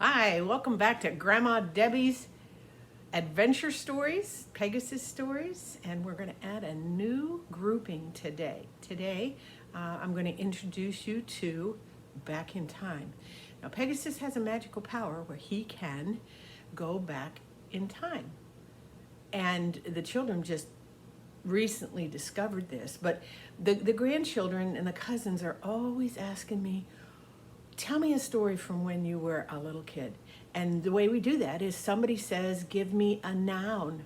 Hi, welcome back to Grandma Debi's Adventure Stories, Pegasus Stories, and we're going to add a new grouping today. I'm going to introduce you to Back in Time. Now, Pegasus has a magical power where he can go back in time. And the children just recently discovered this, but the grandchildren and the cousins are always asking me, tell me a story from when you were a little kid. And the way we do that is somebody says, give me a noun.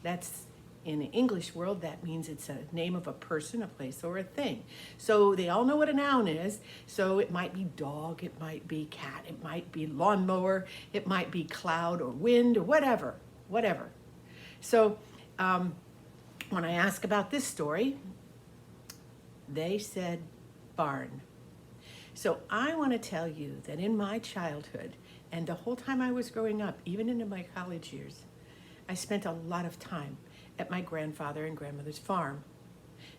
That's in the English world, that means it's a name of a person, a place, or a thing. So they all know what a noun is. So it might be dog, it might be cat, it might be lawnmower, it might be cloud or wind or whatever. So when I ask about this story, they said barn. So I want to tell you that in my childhood and the whole time I was growing up, even into my college years, I spent a lot of time at my grandfather and grandmother's farm.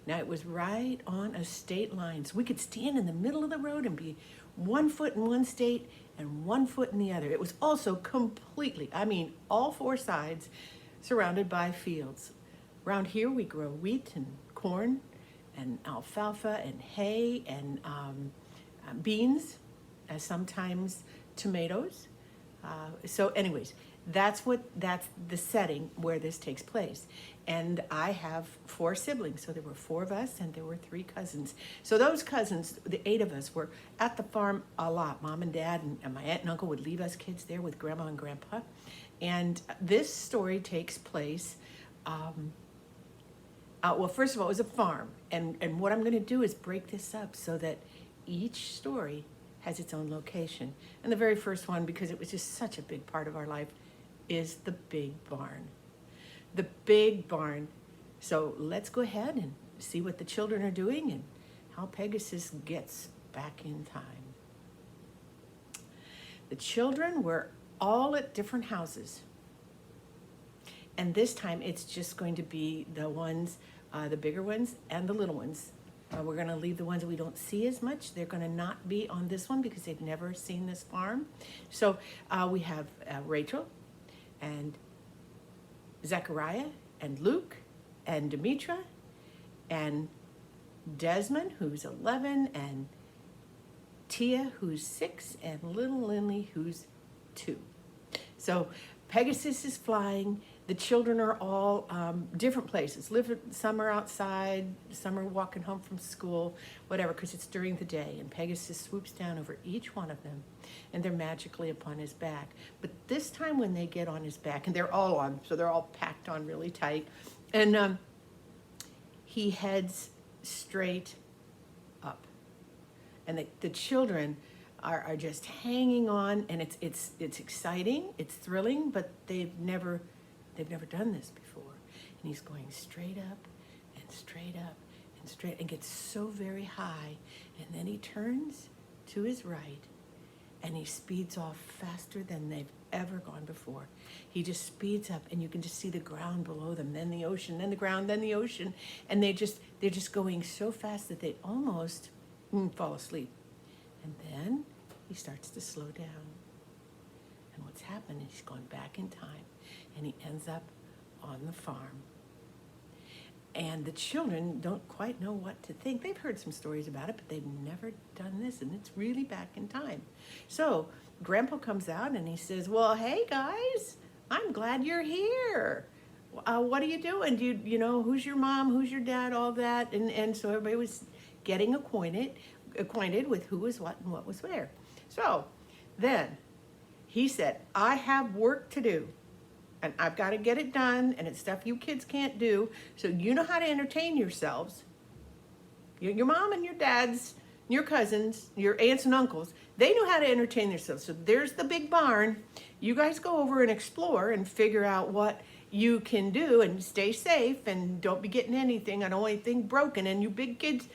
Now it was right on a state line, so we could stand in the middle of the road and be 1 foot in one state and 1 foot in the other. It was also completely, all four sides surrounded by fields. Around here we grow wheat and corn and alfalfa and hay and beans, sometimes tomatoes. So anyways, that's the setting where this takes place. And I have 4 siblings, so there were 4 of us and there were 3 cousins. So those cousins, the 8 of us, were at the farm a lot. Mom and Dad and my aunt and uncle would leave us kids there with Grandma and Grandpa. And this story takes place, well, first of all, it was a farm. And what I'm going to do is break this up so that each story has its own location. And the very first one, because it was just such a big part of our life, is the big barn. The big barn. So let's go ahead and see what the children are doing and how Pegasus gets back in time. The children were all at different houses. And this time it's just going to be the ones, the bigger ones and the little ones. We're going to leave the ones that we don't see as much. They're going to not be on this one because they've never seen this farm. So we have Rachel and Zechariah and Luke and Demetra and Desmond, who's 11, and Tia, who's 6, and little Lindley, who's 2. So Pegasus is flying. The children are all different places. Some are outside, some are walking home from school, whatever, because it's during the day. And Pegasus swoops down over each one of them, and they're magically upon his back. But this time when they get on his back, and they're all on, so they're all packed on really tight, and he heads straight up. And the children are just hanging on, and it's exciting, it's thrilling, but they've never done this before. And he's going straight up and straight up and straight and gets so very high. And then he turns to his right and he speeds off faster than they've ever gone before. He just speeds up and you can just see the ground below them, then the ocean, then the ground, then the ocean. And they're just going so fast that they almost fall asleep. And then he starts to slow down. And what's happened is he's gone back in time. And he ends up on the farm. And the children don't quite know what to think. They've heard some stories about it, but they've never done this, and it's really back in time. So Grandpa comes out and he says, well, hey guys, I'm glad you're here. What are you doing? Do you know, who's your mom, who's your dad, all that? And so everybody was getting acquainted with who was what and what was where. So then he said, I have work to do. And I've got to get it done, and it's stuff you kids can't do. So you know how to entertain yourselves. Your mom and your dads, your cousins, your aunts and uncles, they know how to entertain themselves. So there's the big barn. You guys go over and explore and figure out what you can do and stay safe and don't be getting anything. I don't want anything broken. And you big kids,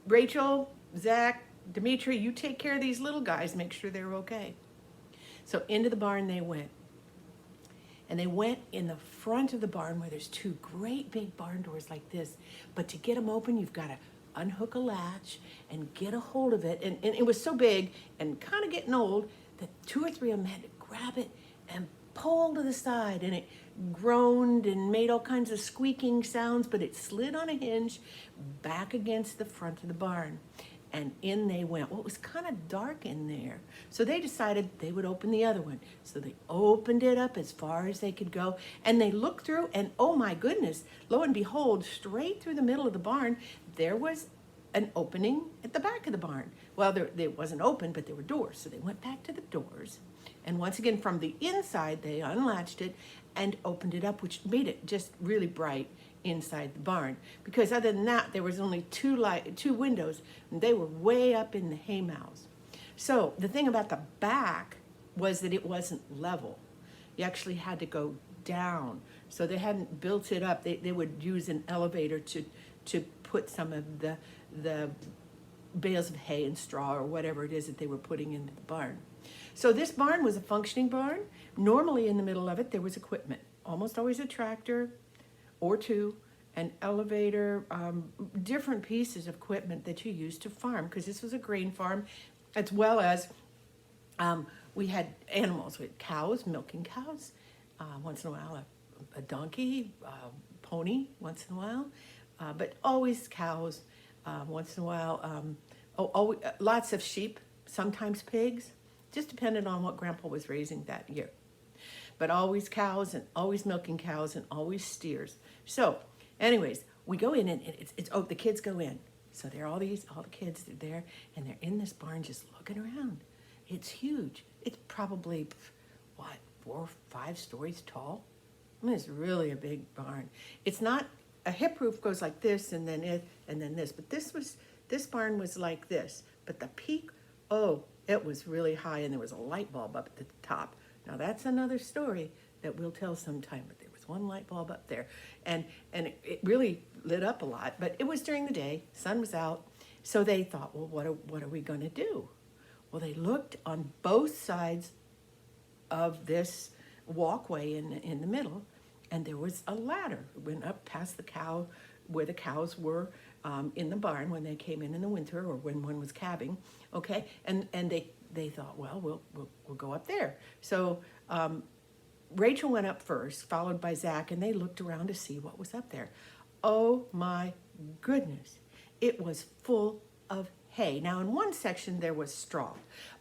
Rachel, Zach, Dimitri, you take care of these little guys. Make sure they're okay. So into the barn they went. And they went in the front of the barn where there's 2 great big barn doors like this. But to get them open, you've got to unhook a latch and get a hold of it. And it was so big and kind of getting old the 2 or 3 of them had to grab it and pull to the side, and it groaned and made all kinds of squeaking sounds, but it slid on a hinge back against the front of the barn. And in they went. Well, it was kind of dark in there. So they decided they would open the other one. So they opened it up as far as they could go. And they looked through, and oh my goodness, lo and behold, straight through the middle of the barn, there was an opening at the back of the barn. Well, it wasn't open, but there were doors. So they went back to the doors. And once again, from the inside, they unlatched it and opened it up, which made it just really bright inside the barn. Because other than that, there was only two windows, and they were way up in the hay mows. So the thing about the back was that it wasn't level. You actually had to go down. So they hadn't built it up. They would use an elevator to put some of the bales of hay and straw or whatever it is that they were putting into the barn. So this barn was a functioning barn. Normally in the middle of it, there was equipment. Almost always a tractor or two, an elevator, different pieces of equipment that you used to farm, because this was a grain farm, as well as we had animals. We had cows, milking cows, once in a while a donkey, pony once in a while, but always cows, once in a while, lots of sheep, sometimes pigs, just depended on what Grandpa was raising that year. But always cows, and always milking cows, and always steers. So anyways, we go in, and the kids go in. So there are all the kids are there, and they're in this barn just looking around. It's huge. It's probably, 4 or 5 stories tall. I mean, it's really a big barn. It's not, a hip roof goes like this, and then this. But this barn was like this. But the peak, it was really high, and there was a light bulb up at the top. Now that's another story that we'll tell sometime, but there was one light bulb up there, and it really lit up a lot, but it was during the day, sun was out, so they thought, well, what are we gonna do? Well, they looked on both sides of this walkway in the middle, and there was a ladder. It went up past the cow, where the cows were in the barn when they came in the winter, or when one was calving, okay, and they thought, well, we'll go up there. So Rachel went up first, followed by Zach, and they looked around to see what was up there. Oh my goodness, it was full of hay. Now in one section there was straw,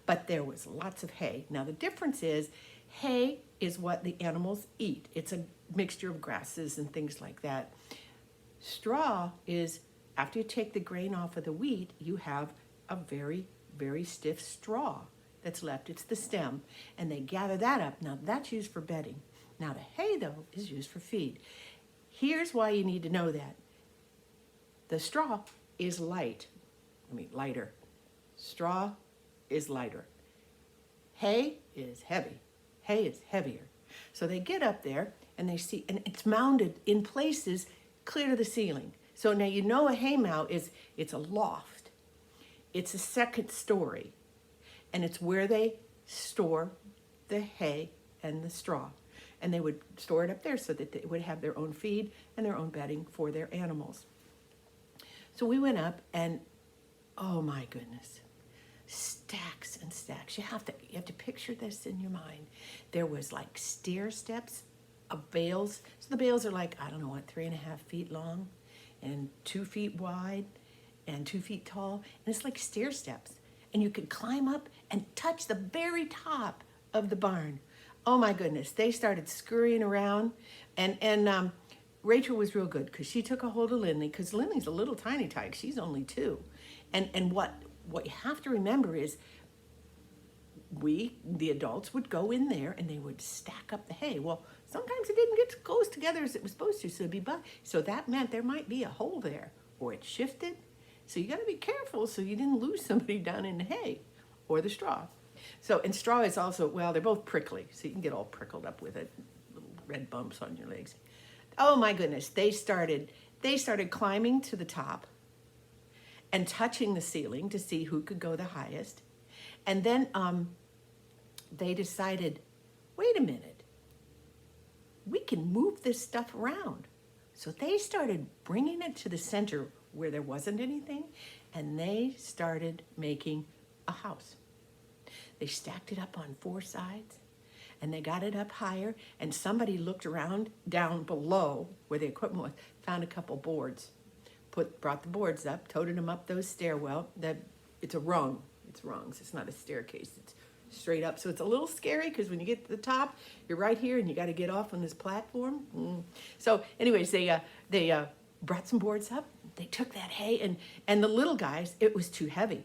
but there was lots of hay. Now the difference is, hay is what the animals eat. It's a mixture of grasses and things like that. Straw is, after you take the grain off of the wheat, you have a very, very stiff straw that's left. It's the stem, and they gather that up. Now that's used for bedding. Now the hay, though, is used for feed. Here's why you need to know that. The straw is lighter. Straw is lighter. Hay is heavy. Hay is heavier. So they get up there, and they see, and it's mounded in places clear to the ceiling. So now you know a hay mow it's a loft. It's a second story, and it's where they store the hay and the straw. And they would store it up there so that they would have their own feed and their own bedding for their animals. So we went up, and oh my goodness, stacks and stacks. You have to picture this in your mind. There was like stair steps of bales. So the bales are like, 3.5 feet long and 2 feet wide and 2 feet tall. And it's like stair steps. And you could climb up and touch the very top of the barn. Oh my goodness, they started scurrying around. And Rachel was real good, because she took a hold of Lindley, because Lindley's a little tiny tyke. She's only 2. And what you have to remember is, the adults, would go in there and they would stack up the hay. Well, sometimes it didn't get close together as it was supposed to, so that meant there might be a hole there, or it shifted. So you got to be careful so you didn't lose somebody down in the hay or the straw. So, and straw is also, they're both prickly, so you can get all prickled up with it, little red bumps on your legs. Oh my goodness, they started climbing to the top and touching the ceiling to see who could go the highest. And then they decided, wait a minute, we can move this stuff around. So they started bringing it to the center where there wasn't anything, and they started making a house. They stacked it up on 4 sides, and they got it up higher, and somebody looked around down below where the equipment was, found a couple boards, brought the boards up, toted them up those stairwell. It's a rung. It's rungs. It's not a staircase. It's straight up. So it's a little scary because when you get to the top, you're right here and you got to get off on this platform. So anyways, they brought some boards up. They took that hay, and the little guys, it was too heavy.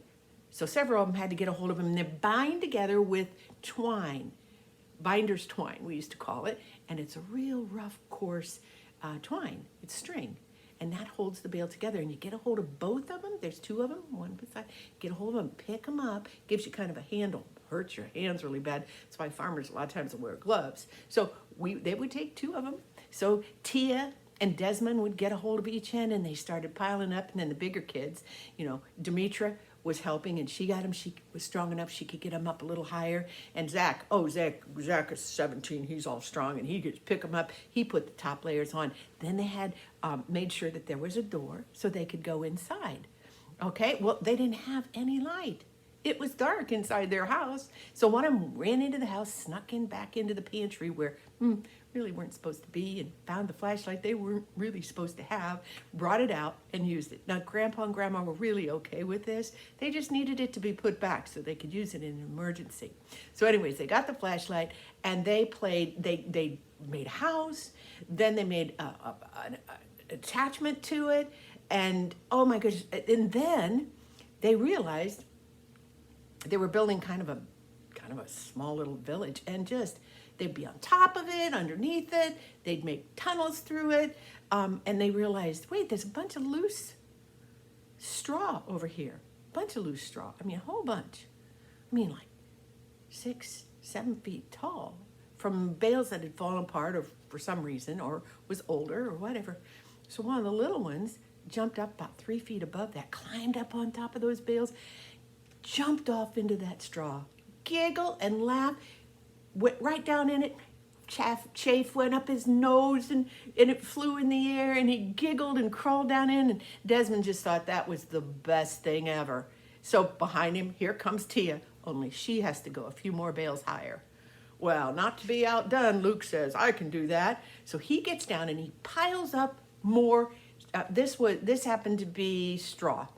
So several of them had to get a hold of them, and they're bind together with twine. Binder's twine, we used to call it. And it's a real rough, coarse twine. It's string. And that holds the bale together. And you get a hold of both of them. There's 2 of them, one beside. Get a hold of them, pick them up. Gives you kind of a handle. Hurts your hands really bad. That's why farmers a lot of times will wear gloves. So they would take 2 of them. So Tia and Desmond would get a hold of each end, and they started piling up. And then the bigger kids, Demetra was helping, and she got him. She was strong enough she could get him up a little higher. And Zach is 17. He's all strong, and he could pick him up. He put the top layers on. Then they had made sure that there was a door so they could go inside. Okay, well, they didn't have any light. It was dark inside their house. So one of them ran into the house, snuck in back into the pantry where really weren't supposed to be, and found the flashlight they weren't really supposed to have, brought it out and used it. Now, Grandpa and Grandma were really okay with this. They just needed it to be put back so they could use it in an emergency. So anyways, they got the flashlight and they made a house. Then they made an attachment to it. And oh my goodness. And then they realized they were building kind of a small little village, and they'd be on top of it, underneath it. They'd make tunnels through it. And they realized, wait, there's a bunch of loose straw over here. Bunch of loose straw. I mean, a whole bunch. I mean, like 6, 7 feet tall from bales that had fallen apart or for some reason or was older or whatever. So one of the little ones jumped up about 3 feet above that, climbed up on top of those bales, jumped off into that straw, giggled and laughed, went right down in it. Chafe went up his nose and it flew in the air, and he giggled and crawled down in, and Desmond just thought that was the best thing ever. So behind him, here comes Tia, only she has to go a few more bales higher. Well, not to be outdone, Luke says, I can do that. So he gets down and he piles up more. This happened to be straw,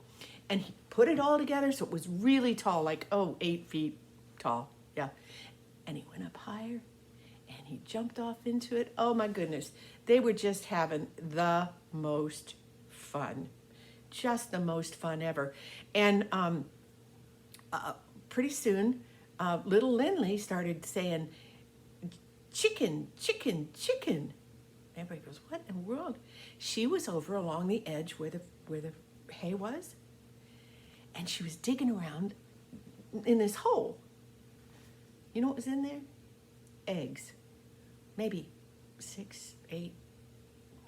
and he put it all together so it was really tall, like 8 feet tall. Yeah. And he went up higher and he jumped off into it. Oh my goodness. They were just having the most fun. Just the most fun ever. And pretty soon, little Lindley started saying, chicken, chicken, chicken. Everybody goes, what in the world? She was over along the edge where the hay was, and she was digging around in this hole. You know what was in there? Eggs. Maybe 6, 8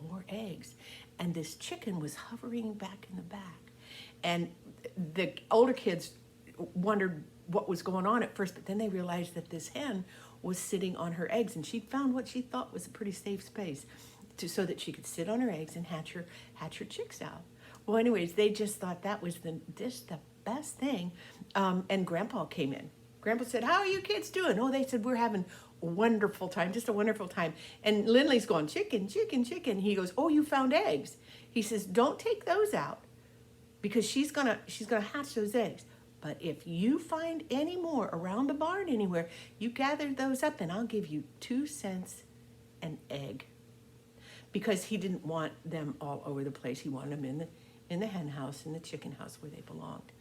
more eggs. And this chicken was hovering back in the back. And the older kids wondered what was going on at first, but then they realized that this hen was sitting on her eggs, and she found what she thought was a pretty safe space so that she could sit on her eggs and hatch her chicks out. Well, anyways, they just thought that was the best thing. And Grandpa came in. Grandpa said, how are you kids doing? Oh, they said, we're having a wonderful time, just a wonderful time. And Lindley's going, chicken, chicken, chicken. He goes, oh, you found eggs. He says, don't take those out because she's gonna hatch those eggs. But if you find any more around the barn anywhere, you gather those up and I'll give you 2 cents an egg. Because he didn't want them all over the place. He wanted them in the hen house, in the chicken house where they belonged.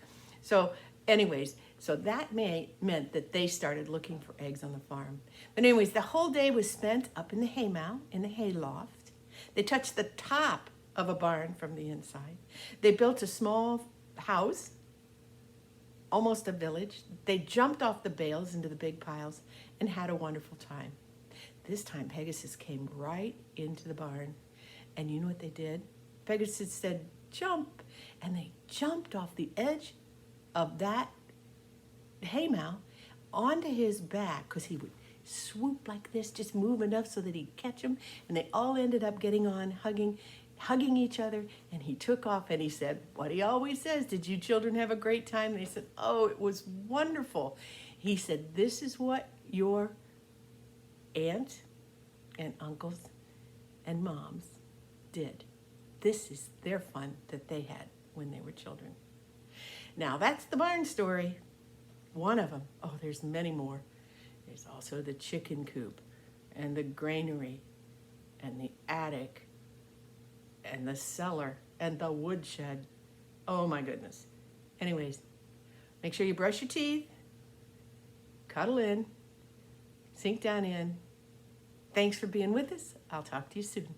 So anyways, so that meant that they started looking for eggs on the farm. But anyways, the whole day was spent up in the haymow, in the hay loft. They touched the top of a barn from the inside. They built a small house, almost a village. They jumped off the bales into the big piles and had a wonderful time. This time, Pegasus came right into the barn. And you know what they did? Pegasus said, jump. And they jumped off the edge of that haymow onto his back, because he would swoop like this, just move enough so that he'd catch him. And they all ended up getting on, hugging each other. And he took off and he said what he always says, did you children have a great time? They said, oh, it was wonderful. He said, this is what your aunt and uncles and moms did. This is their fun that they had when they were children. Now, that's the barn story. One of them. Oh, there's many more. There's also the chicken coop and the granary and the attic and the cellar and the woodshed. Oh my goodness. Anyways, make sure you brush your teeth, cuddle in, sink down in. Thanks for being with us. I'll talk to you soon.